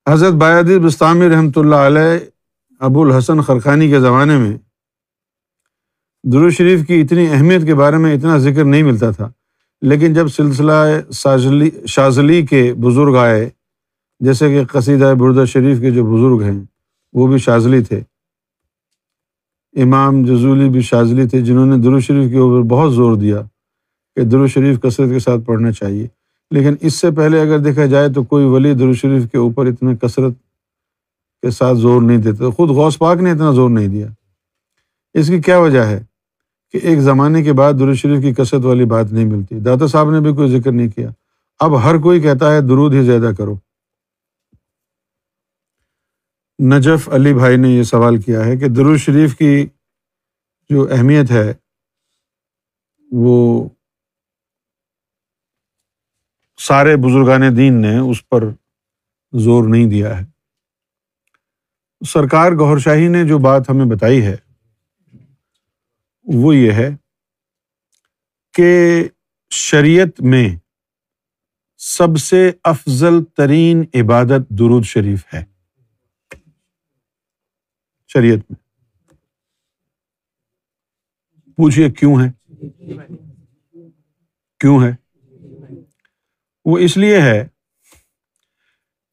حضرت بایزید بسطامی رحمۃ اللہ علیہ ابو الحسن خرقانی کے زمانے میں درود شریف کی اتنی اہمیت کے بارے میں اتنا ذکر نہیں ملتا تھا، لیکن جب سلسلہ شاذلی کے بزرگ آئے، جیسے کہ قصیدہ بردہ شریف کے جو بزرگ ہیں وہ بھی شاذلی تھے، امام جزولی بھی شاذلی تھے، جنہوں نے درود شریف کے اوپر بہت زور دیا کہ درود شریف کثرت کے ساتھ پڑھنا چاہیے۔ لیکن اس سے پہلے اگر دیکھا جائے تو کوئی ولی درود شریف کے اوپر اتنا کثرت کے ساتھ زور نہیں دیتا، خود غوث پاک نے اتنا زور نہیں دیا۔ اس کی کیا وجہ ہے کہ ایک زمانے کے بعد درود شریف کی کثرت والی بات نہیں ملتی، داتا صاحب نے بھی کوئی ذکر نہیں کیا، اب ہر کوئی کہتا ہے درود ہی زیادہ کرو۔ نجف علی بھائی نے یہ سوال کیا ہے کہ درود شریف کی جو اہمیت ہے وہ سارے بزرگان دین نے اس پر زور نہیں دیا ہے۔ سرکار گوھر شاہی نے جو بات ہمیں بتائی ہے وہ یہ ہے کہ شریعت میں سب سے افضل ترین عبادت درود شریف ہے۔ شریعت میں پوچھئے کیوں ہے؟ کیوں ہے؟ وہ اس لیے ہے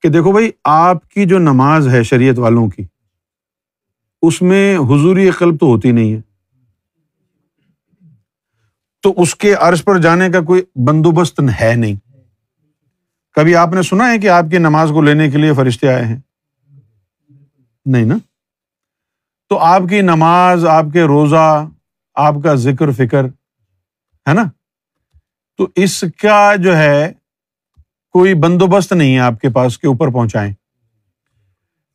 کہ دیکھو بھائی، آپ کی جو نماز ہے شریعت والوں کی، اس میں حضوری قلب تو ہوتی نہیں ہے، تو اس کے عرش پر جانے کا کوئی بندوبست ہے نہیں۔ کبھی آپ نے سنا ہے کہ آپ کی نماز کو لینے کے لیے فرشتے آئے ہیں؟ نہیں نا۔ تو آپ کی نماز، آپ کے روزہ، آپ کا ذکر فکر ہے نا، تو اس کا جو ہے کوئی بندوبست نہیں ہے آپ کے پاس کہ اوپر پہنچائیں۔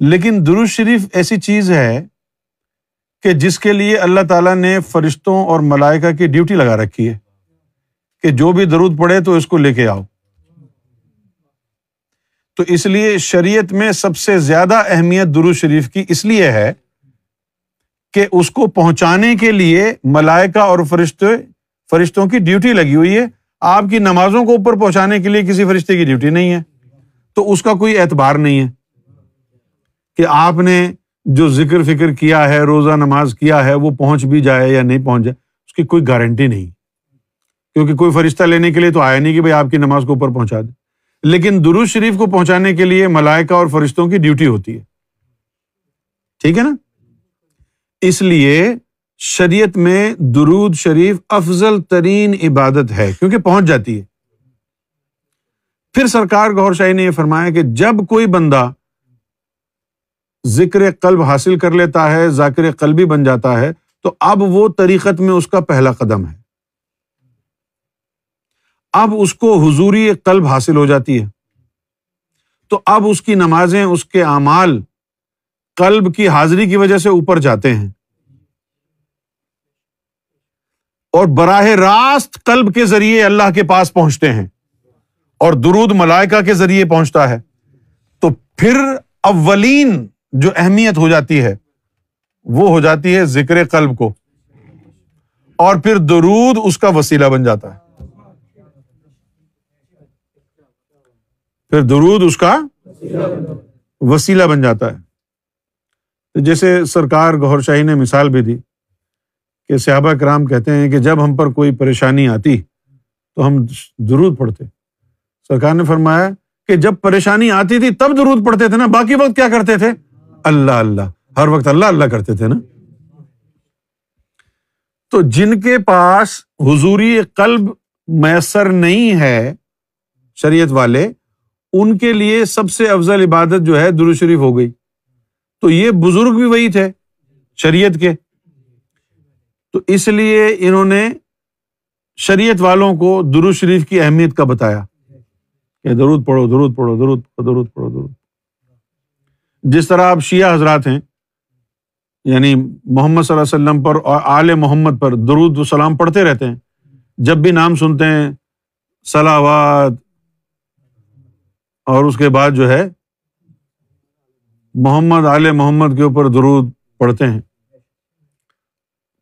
لیکن درود شریف ایسی چیز ہے کہ جس کے لیے اللہ تعالیٰ نے فرشتوں اور ملائکہ کی ڈیوٹی لگا رکھی ہے کہ جو بھی درود پڑھے تو اس کو لے کے آؤ۔ تو اس لیے شریعت میں سب سے زیادہ اہمیت درود شریف کی اس لیے ہے کہ اس کو پہنچانے کے لیے ملائکہ اور فرشتوں کی ڈیوٹی لگی ہوئی ہے۔ آپ کی نمازوں کو اوپر پہنچانے کے لیے کسی فرشتے کی ڈیوٹی نہیں ہے، تو اس کا کوئی اعتبار نہیں ہے کہ آپ نے جو ذکر فکر کیا ہے، روزہ نماز کیا ہے، وہ پہنچ بھی جائے یا نہیں پہنچ جائے، اس کی کوئی گارنٹی نہیں، کیونکہ کوئی فرشتہ لینے کے لیے تو آیا نہیں کہ بھائی آپ کی نماز کو اوپر پہنچا دے۔ لیکن درود شریف کو پہنچانے کے لیے ملائکہ اور فرشتوں کی ڈیوٹی ہوتی ہے، ٹھیک ہے نا۔ اس لیے شریعت میں درود شریف افضل ترین عبادت ہے کیونکہ پہنچ جاتی ہے۔ پھر سرکار گوھر شاہی نے یہ فرمایا کہ جب کوئی بندہ ذکر قلب حاصل کر لیتا ہے، ذاکر قلبی بن جاتا ہے، تو اب وہ طریقت میں اس کا پہلا قدم ہے، اب اس کو حضوری قلب حاصل ہو جاتی ہے، تو اب اس کی نمازیں، اس کے اعمال قلب کی حاضری کی وجہ سے اوپر جاتے ہیں، اور براہ راست قلب کے ذریعے اللہ کے پاس پہنچتے ہیں، اور درود ملائکہ کے ذریعے پہنچتا ہے۔ تو پھر اولین جو اہمیت ہو جاتی ہے وہ ہو جاتی ہے ذکر قلب کو، اور پھر درود اس کا وسیلہ بن جاتا ہے، پھر درود اس کا وسیلہ بن جاتا ہے۔ جیسے سرکار گوھر شاہی نے مثال بھی دی کہ صحابہ کرام کہتے ہیں کہ جب ہم پر کوئی پریشانی آتی تو ہم درود پڑھتے۔ سرکار نے فرمایا کہ جب پریشانی آتی تھی تب درود پڑھتے تھے نا، باقی وقت کیا کرتے تھے؟ اللہ اللہ، ہر وقت اللہ اللہ کرتے تھے نا۔ تو جن کے پاس حضوری قلب میسر نہیں ہے، شریعت والے، ان کے لیے سب سے افضل عبادت جو ہے درود شریف ہو گئی۔ تو یہ بزرگ بھی وہی تھے شریعت کے، تو اس لیے انہوں نے شریعت والوں کو درود شریف کی اہمیت کا بتایا کہ درود پڑھو، درود پڑھو، درود پڑھو، درود پڑھو، درود۔ جس طرح آپ شیعہ حضرات ہیں، یعنی محمد صلی اللہ علیہ وسلم پر اور آل محمد پر درود و سلام پڑھتے رہتے ہیں، جب بھی نام سنتے ہیں صلوات، اور اس کے بعد جو ہے محمد آل محمد کے اوپر درود پڑھتے ہیں،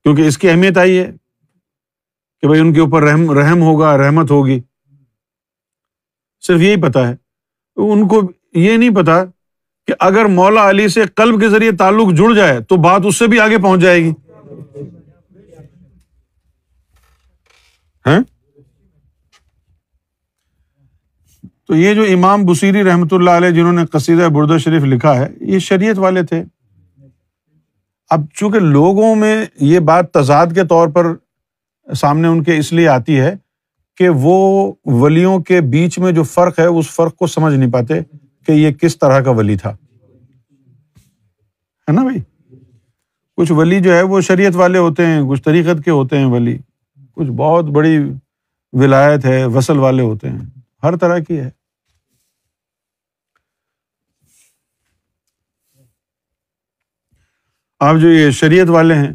کیونکہ اس کی اہمیت آئی ہے کہ بھائی ان کے اوپر رحم ہوگا، رحمت ہوگی، صرف یہی پتا ہے. ان کو یہ نہیں پتا کہ اگر مولا علی سے قلب کے ذریعے تعلق جڑ جائے تو بات اس سے بھی آگے پہنچ جائے گی. ہیں؟ تو یہ جو امام بصیری رحمۃ اللہ علیہ جنہوں نے قصیدہ بردہ شریف لکھا ہے، یہ شریعت والے تھے. اب چونکہ لوگوں میں یہ بات تضاد کے طور پر سامنے ان کے اس لیے آتی ہے کہ وہ ولیوں کے بیچ میں جو فرق ہے اس فرق کو سمجھ نہیں پاتے کہ یہ کس طرح کا ولی تھا، ہے نا بھائی. کچھ ولی جو ہے وہ شریعت والے ہوتے ہیں، کچھ طریقت کے ہوتے ہیں ولی، کچھ بہت بڑی ولایت ہے، وصل والے ہوتے ہیں، ہر طرح کی ہے. آپ جو یہ شریعت والے ہیں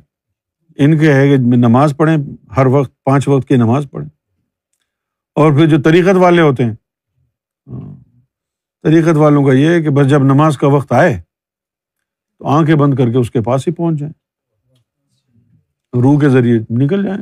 ان کے ہے کہ نماز پڑھیں، ہر وقت 5 وقت کی نماز پڑھیں. اور پھر جو طریقت والے ہوتے ہیں، طریقت والوں کا یہ ہے کہ بس جب نماز کا وقت آئے تو آنکھیں بند کر کے اس کے پاس ہی پہنچ جائیں، روح کے ذریعے نکل جائیں.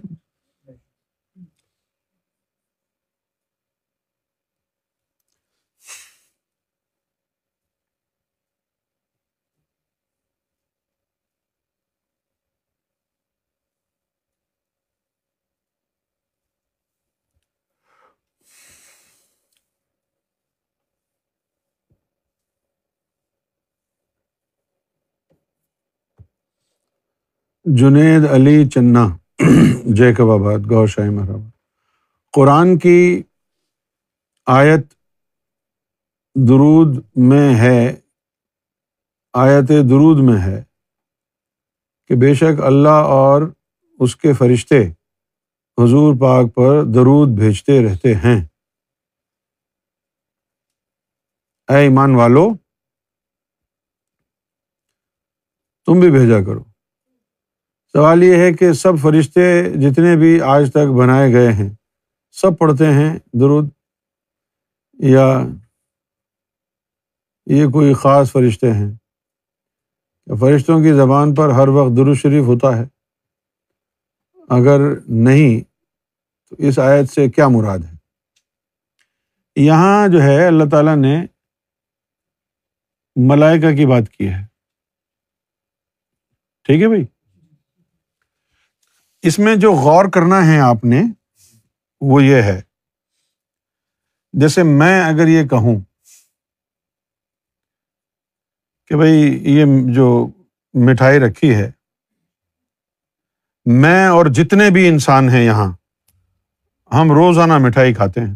جنید علی چنا، جیکب آباد، گور شاہی مرحبا. قرآن کی آیت درود میں ہے، آیت درود میں ہے کہ بے شک اللہ اور اس کے فرشتے حضور پاک پر درود بھیجتے رہتے ہیں. اے ایمان والو تم بھی بھیجا کرو. سوال یہ ہے کہ سب فرشتے جتنے بھی آج تک بنائے گئے ہیں سب پڑھتے ہیں درود، یا یہ کوئی خاص فرشتے ہیں؟ فرشتوں کی زبان پر ہر وقت درود شریف ہوتا ہے؟ اگر نہیں تو اس آیت سے کیا مراد ہے؟ یہاں جو ہے اللہ تعالیٰ نے ملائکہ کی بات کی ہے، ٹھیک ہے بھائی. اس میں جو غور کرنا ہے آپ نے وہ یہ ہے، جیسے میں اگر یہ کہوں کہ بھائی یہ جو مٹھائی رکھی ہے، میں اور جتنے بھی انسان ہیں یہاں ہم روزانہ مٹھائی کھاتے ہیں،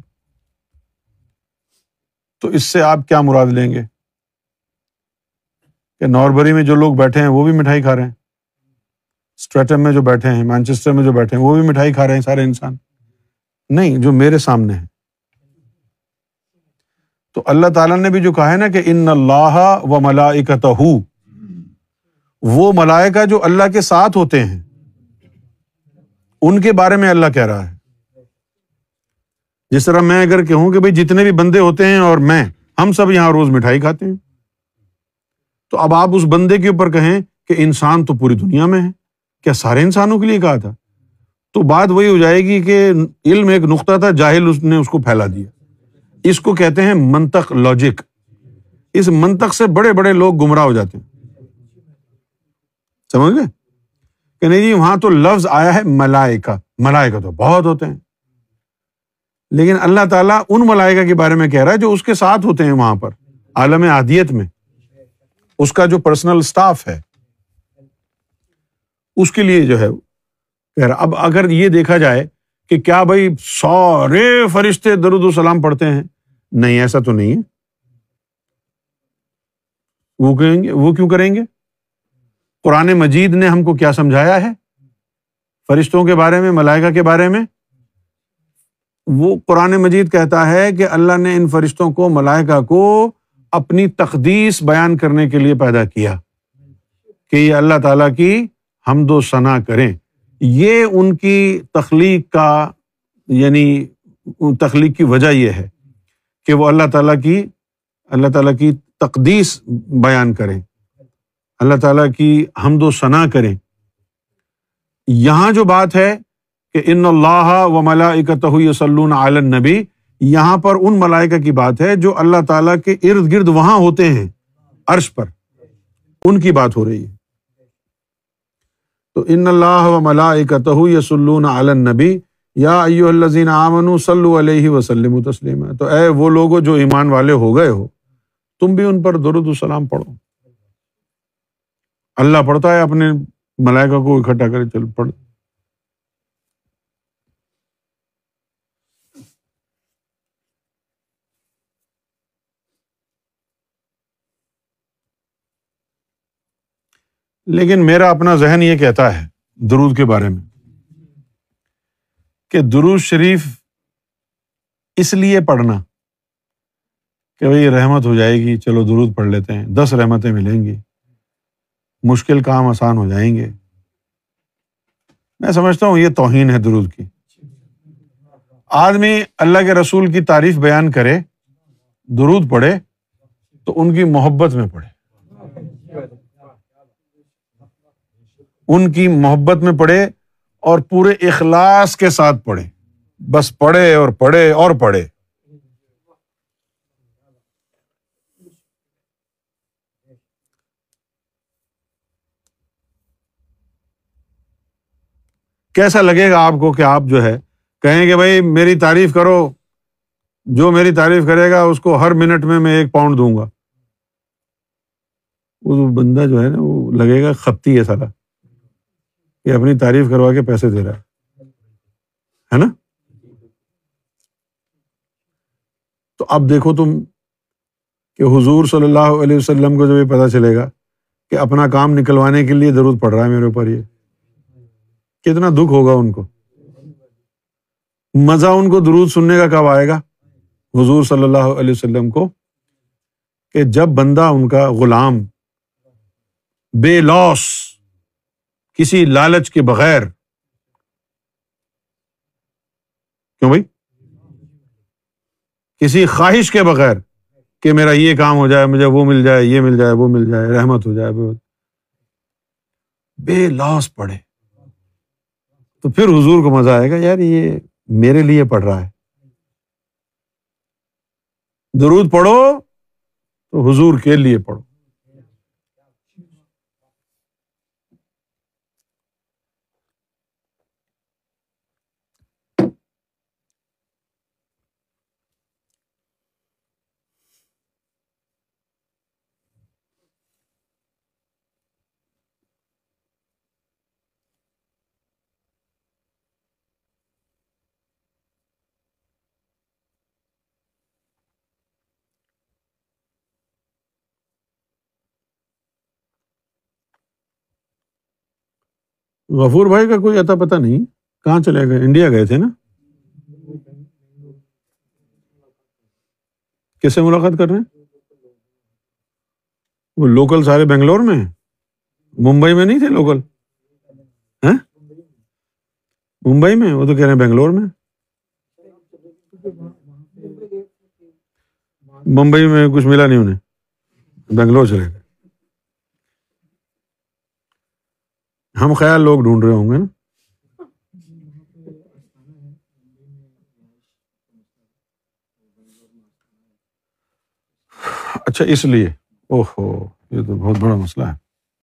تو اس سے آپ کیا مراد لیں گے؟ کہ ناربری میں جو لوگ بیٹھے ہیں وہ بھی مٹھائی کھا رہے ہیں، اسٹریٹم میں جو بیٹھے ہیں، مانچسٹر میں جو بیٹھے ہیں وہ بھی مٹھائی کھا رہے ہیں سارے انسان؟ نہیں، جو میرے سامنے ہے. تو اللہ تعالیٰ نے بھی جو کہا ہے نا کہ ان اللہ و ملائکتہ، وہ ملائکہ جو اللہ کے ساتھ ہوتے ہیں ان کے بارے میں اللہ کہہ رہا ہے. جس طرح میں اگر کہوں کہ بھائی جتنے بھی بندے ہوتے ہیں اور ہم سب یہاں روز مٹھائی کھاتے ہیں، تو اب آپ اس بندے کے اوپر کہیں کہ انسان تو پوری دنیا میں ہے، کیا سارے انسانوں کے لیے کہا تھا؟ تو بات وہی ہو جائے گی کہ علم ایک نقطہ تھا، جاہل نے اس کو پھیلا دیا. اس کو کہتے ہیں منطق، لاجک. اس منطق سے بڑے بڑے لوگ گمراہ ہو جاتے ہیں، سمجھ گئے کہ نہیں جی وہاں تو لفظ آیا ہے ملائکہ، ملائکہ تو بہت ہوتے ہیں، لیکن اللہ تعالیٰ ان ملائکہ کے بارے میں کہہ رہا ہے جو اس کے ساتھ ہوتے ہیں وہاں پر عالم عادیت میں، اس کا جو پرسنل سٹاف ہے اس کے لیے جو ہے کہہ رہا. اب اگر یہ دیکھا جائے کہ کیا بھائی سارے فرشتے درود و سلام پڑھتے ہیں؟ نہیں، ایسا تو نہیں ہے. وہ کیوں کریں گے؟ قرآن مجید نے ہم کو کیا سمجھایا ہے فرشتوں کے بارے میں، ملائکہ کے بارے میں؟ وہ قرآن مجید کہتا ہے کہ اللہ نے ان فرشتوں کو، ملائکہ کو اپنی تقدیس بیان کرنے کے لیے پیدا کیا کہ یہ اللہ تعالیٰ کی حمد و ثنا کریں. یہ ان کی تخلیق کا، یعنی تخلیق کی وجہ یہ ہے کہ وہ اللہ تعالیٰ کی تقدیس بیان کریں، اللہ تعالیٰ کی حمد و ثنا کریں. یہاں جو بات ہے کہ ان اللہ و ملائکتہ یصلون علی النبی، یہاں پر ان ملائکہ کی بات ہے جو اللہ تعالیٰ کے ارد گرد وہاں ہوتے ہیں عرش پر، ان کی بات ہو رہی ہے۔ تو ان اللہ و ملائکتہ یصلون علی النبی یا ایھا الذین آمنوا صلوا علیہ وسلموا تسلیما، تو اے وہ لوگو جو ایمان والے ہو گئے ہو، تم بھی ان پر درود و سلام پڑھو۔ اللہ پڑھتا ہے اپنے ملائکہ کو اکٹھا کرے، چل پڑھ۔ لیکن میرا اپنا ذہن یہ کہتا ہے درود کے بارے میں کہ درود شریف اس لیے پڑھنا کہ بھئی رحمت ہو جائے گی، چلو درود پڑھ لیتے ہیں، 10 رحمتیں ملیں گی، مشکل کام آسان ہو جائیں گے، میں سمجھتا ہوں یہ توہین ہے درود کی۔ آدمی اللہ کے رسول کی تعریف بیان کرے، درود پڑھے تو ان کی محبت میں پڑھے، ان کی محبت میں پڑھے اور پورے اخلاص کے ساتھ پڑھے، بس پڑھے اور پڑھے اور پڑھے۔ کیسا لگے گا آپ کو کہ آپ جو ہے کہیں کہ بھائی میری تعریف کرو، جو میری تعریف کرے گا اس کو ہر منٹ میں 1 پاؤنڈ دوں گا، وہ بندہ جو ہے نا وہ لگے گا خپتی ہے سارا، کہ اپنی تعریف کروا کے پیسے دے رہا ہے نا۔ تو اب دیکھو تم کہ حضور صلی اللہ علیہ وسلم کو جب یہ پتہ چلے گا کہ اپنا کام نکلوانے کے لیے درود پڑھ رہا ہے میرے اوپر، یہ کتنا دکھ ہوگا ان کو۔ مزہ ان کو درود سننے کا کب آئے گا حضور صلی اللہ علیہ وسلم کو؟ کہ جب بندہ ان کا غلام بے لوث، کسی لالچ کے بغیر، کیوں بھائی، کسی خواہش کے بغیر کہ میرا یہ کام ہو جائے، مجھے وہ مل جائے، یہ مل جائے، وہ مل جائے، رحمت ہو جائے، بے لوث پڑھے، تو پھر حضور کو مزہ آئے گا، یار یہ میرے لیے پڑھ رہا ہے۔ درود پڑھو تو حضور کے لیے پڑھو۔ غفور بھائی کا کوئی اتا پتہ نہیں، کہاں چلے گئے؟ انڈیا گئے تھے نا؟ کس سے ملاقات کر رہے ہیں؟ وہ لوکل سارے بنگلور میں ہیں؟ ممبئی میں نہیں تھے لوکل؟ ہیں ممبئی میں؟ وہ تو کہہ رہے ہیں بنگلور میں۔ ممبئی میں کچھ ملا نہیں انہیں، بنگلور چلے گئے۔ ہم خیال لوگ ڈھونڈ رہے ہوں گے نا۔ اچھا اس لیے، اوہو یہ تو بہت بڑا مسئلہ ہے۔